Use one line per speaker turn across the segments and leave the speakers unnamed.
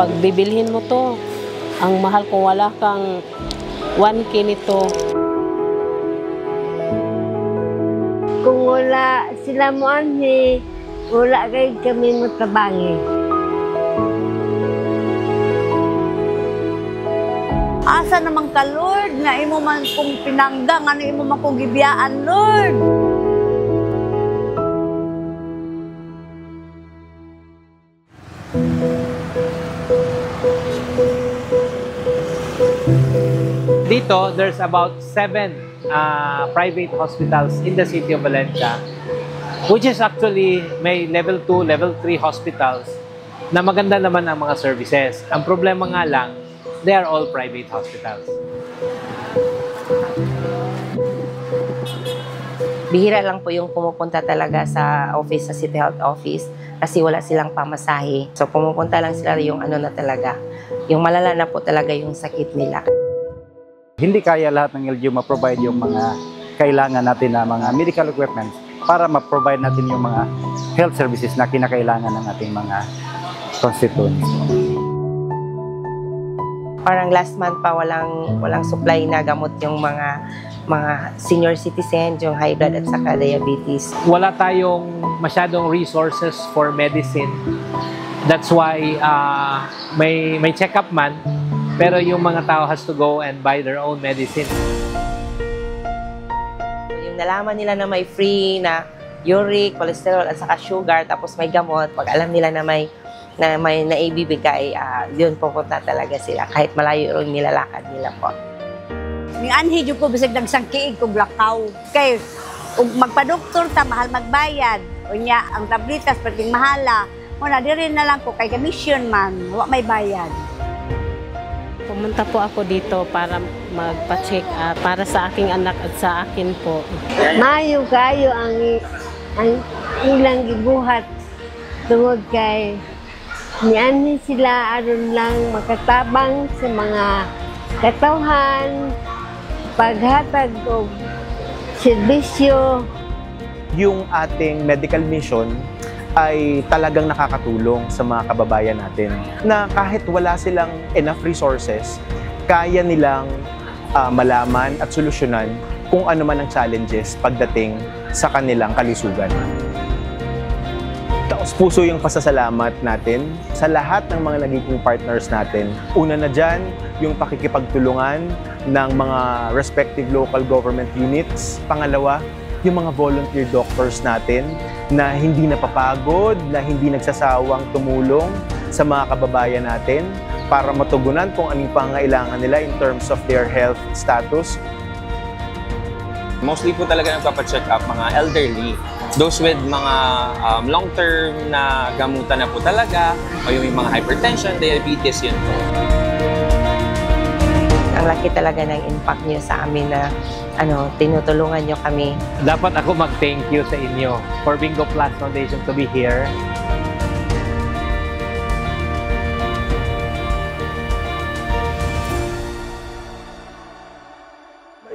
Pag bibilhin mo to, ang mahal kung wala kang 1K nito.
Kung wala sila mo ani, wala kayo kami matabangi.
Asa naman ka, Lord, nga imo man kong pinanggang, ano imo man kong gibiyaan, Lord.
Dito, there's about 7 private hospitals in the city of Valencia, which is actually may level 2, level 3 hospitals na maganda naman ang mga services. Ang problema nga lang, they are all private hospitals.
Bihira lang po yung pumupunta talaga sa office, sa City Health Office, kasi wala silang pamasahe. So pumupunta lang sila yung ano na talaga, yung malala na po talaga yung sakit nila.
Hindi kaya lahat ng LGU ma-provide yung mga kailangan natin na mga medical equipment para ma-provide natin yung mga health services na kinakailangan ng ating mga constituents.
Parang last month pa walang supply na gamot yung mga senior citizen, yung high blood at saka diabetes.
Wala tayong masyadong resources for medicine. That's why may check-up man, pero yung mga tao has to go and buy their own medicine.
Yung nalaman nila na may free na uric, cholesterol at saka sugar, tapos may gamot, pag alam nila na may naibibigay, yun pupunta talaga sila. Kahit malayo yung nilalakad nila po.
Ni anhi jud ko bisag nagsangkiig kog lakaw. Kay ug magpa-doktor ta mahal magbayad. Unya ang tablitas perting mahala. Muna diri na lang ko kay commission man, wa may bayad.
Pumunta po ako dito para magpa-check up para sa aking anak at sa akin po.
Mayo kayo ang ilang gibuhat tungod kay niani sila aron lang makatabang sa mga katawhan, paghatag og serbisyo.
Yung ating medical mission ay talagang nakakatulong sa mga kababayan natin na kahit wala silang enough resources, kaya nilang malaman at solusyonan kung ano man ang challenges pagdating sa kanilang kalusugan. Taos puso yung pasasalamat natin sa lahat ng mga nagiging partners natin. Una na dyan, yung pakikipagtulungan ng mga respective local government units. Pangalawa, yung mga volunteer doctors natin na hindi napapagod, na hindi nagsasawang tumulong sa mga kababayan natin para matugunan kung anong pangailangan nila in terms of their health status.
Mostly po talaga nagpapacheck up mga elderly. Those with mga long-term na gamutan na po talaga, o yung mga hypertension, diabetes, yun po.
Ang laki talaga ng impact niyo sa amin na tinutulungan niyo kami.
Dapat ako mag-thank you sa inyo for Bingo Plus Foundation to be here.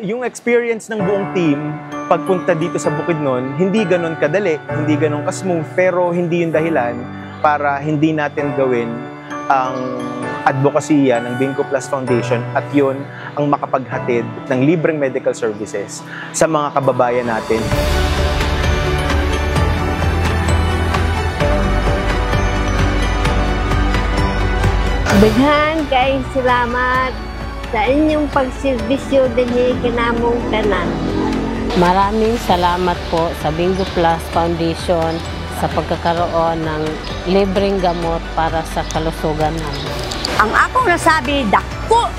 Yung experience ng buong team, pagpunta dito sa Bukidnon, hindi ganun kadali, hindi ganun ka-smooth, pero hindi yung dahilan para hindi natin gawin ang advokasya ng Bingo Plus Foundation at yun ang makapaghatid ng libreng medical services sa mga kababayan natin.
Daghan kay salamat sa inyong pagserbisyo dinhi kanamong tanan.
Maraming salamat po sa Bingo Plus Foundation sa pagkakaroon ng libreng gamot para sa kalusugan namin.
Ang akong nasabi, dako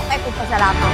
kay kong pasalamat.